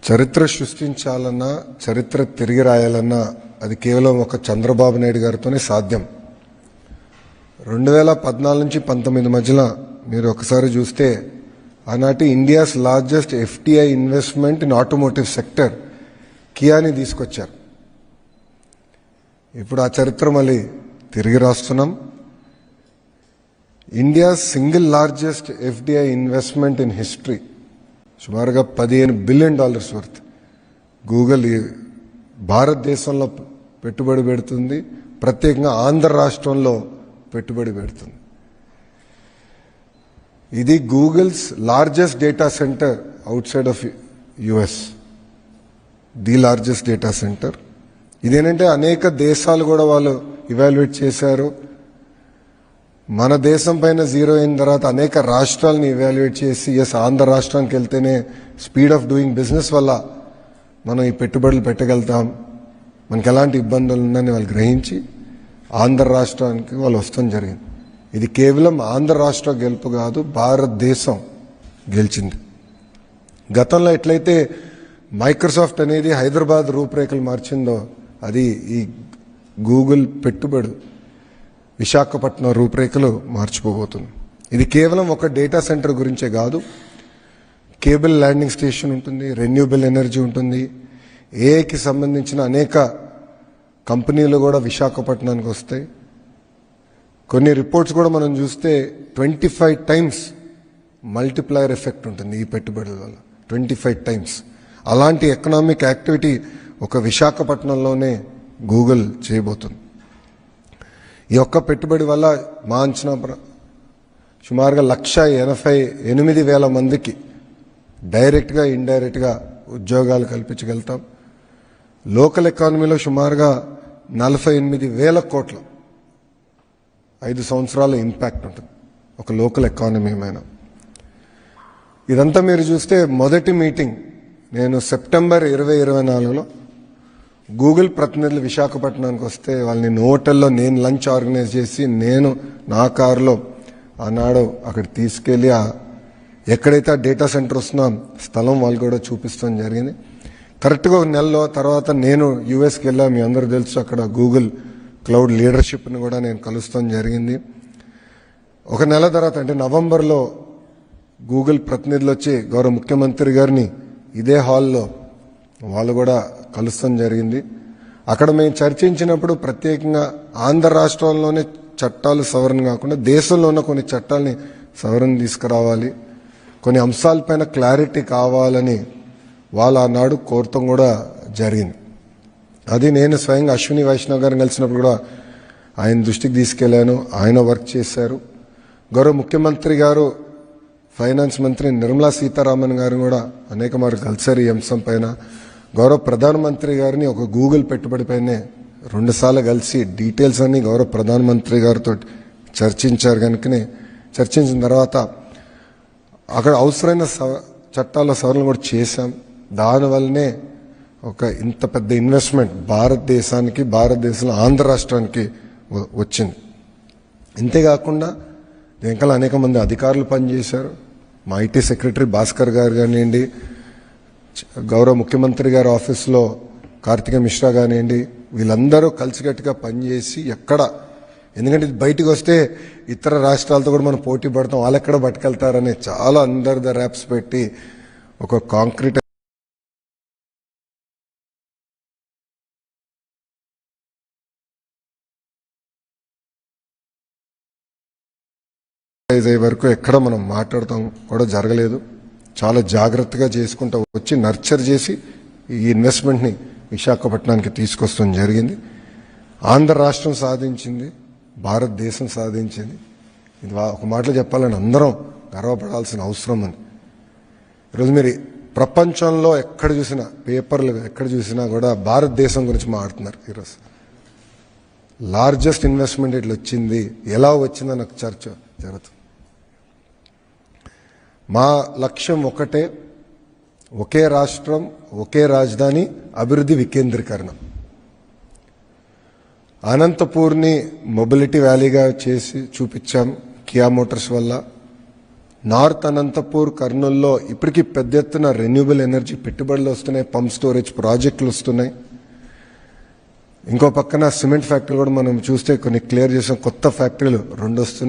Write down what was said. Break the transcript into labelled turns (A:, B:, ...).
A: చరిత్ర సృష్టించాలన్నా చరిత్ర తిరిగి రాయాలన్నా అది కేవలం ఒక చంద్రబాబు నాయుడు గారితోనే సాధ్యం. 2014 నుంచి 19 మధ్యలో మీరు ఒకసారి చూస్తే ఆనాటి India's largest FDI investment in automotive sector కియాని తీసుకొచ్చారు. ఇప్పుడు ఆ చరిత్ర మళ్ళీ తిరిగి రాస్తున్నాం. India single largest FDI investment in history, సుమారుగా $15 బిలియన్ వర్త్ గూగుల్ భారతదేశంలో పెట్టుబడి పెడుతుంది, ప్రత్యేకంగా ఆంధ్ర రాష్ట్రంలో పెట్టుబడి పెడుతుంది. ఇది Google's largest data centre out side of US, the largest data centre. ఇదేంటంటే అనేక దేశాలు కూడా వాళ్ళు ఇవాల్యుయేట్ చేశారు. మన దేశం పైన జీరో అయిన తర్వాత అనేక రాష్ట్రాలను ఇవాల్యుయేట్ చేసి ఆంధ్ర రాష్ట్రానికి వెళ్తేనే స్పీడ్ ఆఫ్ డూయింగ్ బిజినెస్ వల్ల మనం ఈ పెట్టుబడులు పెట్టగలుగుతాం, మనకి ఎలాంటి ఇబ్బందులు ఉన్నాయని వాళ్ళు గ్రహించి ఆంధ్ర రాష్ట్రానికి వాళ్ళు వస్తాం జరిగింది. ఇది కేవలం ఆంధ్ర రాష్ట్ర గెలుపు కాదు, భారతదేశం గెలిచింది. గతంలో ఎట్లయితే మైక్రోసాఫ్ట్ అనేది హైదరాబాద్ రూపురేఖలు మార్చిందో అది ఈ గూగుల్ పెట్టుబడి విశాఖపట్నం రూపురేఖలు మార్చిపోబోతుంది. ఇది కేవలం ఒక డేటా సెంటర్ గురించే కాదు, కేబుల్ ల్యాండింగ్ స్టేషన్ ఉంటుంది, రెన్యూబుల్ ఎనర్జీ ఉంటుంది, ఏఐకి సంబంధించిన అనేక కంపెనీలు కూడా విశాఖపట్నానికి వస్తాయి. కొన్ని రిపోర్ట్స్ కూడా మనం చూస్తే 25 టైమ్స్ మల్టిప్లయర్ ఎఫెక్ట్ ఉంటుంది ఈ పెట్టుబడుల వల్ల, 25 టైమ్స్. అలాంటి ఎకనామిక్ యాక్టివిటీ ఒక విశాఖపట్నంలోనే గూగుల్ చేయబోతుంది. ఈ ఒక్క పెట్టుబడి వల్ల మా అంచనా సుమారుగా 1,88,000 మందికి డైరెక్ట్గా ఇండైరెక్ట్గా ఉద్యోగాలు కల్పించగలుగుతాం. లోకల్ ఎకానమీలో సుమారుగా 48,000 కోట్ల 5 సంవత్సరాల ఇంపాక్ట్ ఉంటుంది ఒక లోకల్ ఎకానమీ మీద. ఇదంతా మీరు చూస్తే మొదటి మీటింగ్ నేను సెప్టెంబర్ 2024లో గూగుల్ ప్రతినిధులు విశాఖపట్నానికి వస్తే వాళ్ళని హోటల్లో నేను లంచ్ ఆర్గనైజ్ చేసి నేను నా కారులో ఆనాడు అక్కడ తీసుకెళ్ళి ఎక్కడైతే ఆ డేటా సెంటర్ వస్తున్నా స్థలం వాళ్ళు కూడా చూపిస్తాం జరిగింది. కరెక్ట్గా ఒక నెలలో తర్వాత నేను యూఎస్కి వెళ్ళా, మీ అందరూ తెలుసు, అక్కడ గూగుల్ క్లౌడ్ లీడర్షిప్ని కూడా నేను కలుస్తాం జరిగింది. ఒక నెల తర్వాత అంటే నవంబర్లో గూగుల్ ప్రతినిధులు వచ్చి గౌరవ ముఖ్యమంత్రి గారిని ఇదే హాల్లో వాళ్ళు కూడా కలుస్తాం జరిగింది. అక్కడ మేము చర్చించినప్పుడు ప్రత్యేకంగా ఆంధ్ర రాష్ట్రంలోనే చట్టాలు సవరణ కాకుండా దేశంలో ఉన్న కొన్ని చట్టాలని సవరణ తీసుకురావాలి, కొన్ని అంశాలపైన క్లారిటీ కావాలని వాళ్ళు ఆనాడు కోరటం కూడా జరిగింది. అది నేను స్వయంగా అశ్విని వైష్ణవ్ గారిని కలిసినప్పుడు కూడా ఆయన దృష్టికి తీసుకెళ్లాను, ఆయన వర్క్ చేశారు. గౌరవ ముఖ్యమంత్రి గారు, ఫైనాన్స్ మంత్రి నిర్మలా సీతారామన్ గారు కూడా అనేక మార్లు కలిసారు ఈ అంశం పైన. గౌరవ ప్రధానమంత్రి గారిని ఒక గూగుల్ పెట్టుబడిపైనే 2 సార్లు కలిసి డీటెయిల్స్ అన్ని గౌరవ ప్రధానమంత్రి గారితో చర్చించారు. కనుకనే చర్చించిన తర్వాత అక్కడ అవసరమైన చట్టాల సవరణ కూడా చేశాం. దానివల్లనే ఒక ఇంత పెద్ద ఇన్వెస్ట్మెంట్ భారతదేశానికి, భారతదేశంలో ఆంధ్ర రాష్ట్రానికి వచ్చింది. ఇంతేకాకుండా వెంకల అనేక మంది అధికారులు పనిచేశారు. మా ఐటీ సెక్రటరీ భాస్కర్ గారు కానివ్వండి, గౌరవ ముఖ్యమంత్రి గారి ఆఫీస్లో కార్తిక మిశ్రా కానివ్వండి, వీళ్ళందరూ కలిసికట్టుగా పనిచేసి ఎందుకంటే ఇది బయటకు వస్తే ఇతర రాష్ట్రాలతో కూడా మనం పోటీ పడతాం, వాళ్ళు ఎక్కడ పట్టుకెళ్తారని చాలా అండర్ ద ర్యాప్స్ పెట్టి ఒక కాంక్రీట్ అయ్యే వరకు ఎక్కడ మనం మాట్లాడతాం కూడా జరగలేదు. చాలా జాగ్రత్తగా చేసుకుంటూ వచ్చి నర్చర్ చేసి ఈ ఇన్వెస్ట్మెంట్ని విశాఖపట్నానికి తీసుకొస్తాం జరిగింది. ఆంధ్ర రాష్ట్రం సాధించింది, భారతదేశం సాధించింది. ఇది ఒక మాటలో చెప్పాలని అందరం గర్వపడాల్సిన అవసరం ఉంది. ఈరోజు మీరు ప్రపంచంలో ఎక్కడ చూసినా, పేపర్లు ఎక్కడ చూసినా కూడా భారతదేశం గురించి మాట్లాడుతున్నారు. ఈరోజు లార్జెస్ట్ ఇన్వెస్ట్మెంట్ ఇట్లా వచ్చింది, ఎలా వచ్చిందని నాకు చర్చ జరుగుతుంది. మా లక్ష్యం ఒకటే, ఒకే రాష్ట్రం, ఒకే రాజధాని, అభివృద్ధి వికేంద్రీకరణ. అనంతపూర్ని మొబిలిటీ వ్యాలీగా చేసి చూపించాం కియా మోటార్స్ వల్ల. నార్త్ అనంతపూర్, కర్నూల్లో ఇప్పటికీ పెద్ద ఎత్తున రెన్యూబుల్ ఎనర్జీ పెట్టుబడులు వస్తున్నాయి, పంప్ స్టోరేజ్ ప్రాజెక్టులు వస్తున్నాయి. ఇంకో పక్కన సిమెంట్ ఫ్యాక్టరీ కూడా మనం చూస్తే కొన్ని క్లియర్ చేసిన కొత్త ఫ్యాక్టరీలు 2 వస్తున్నాయి.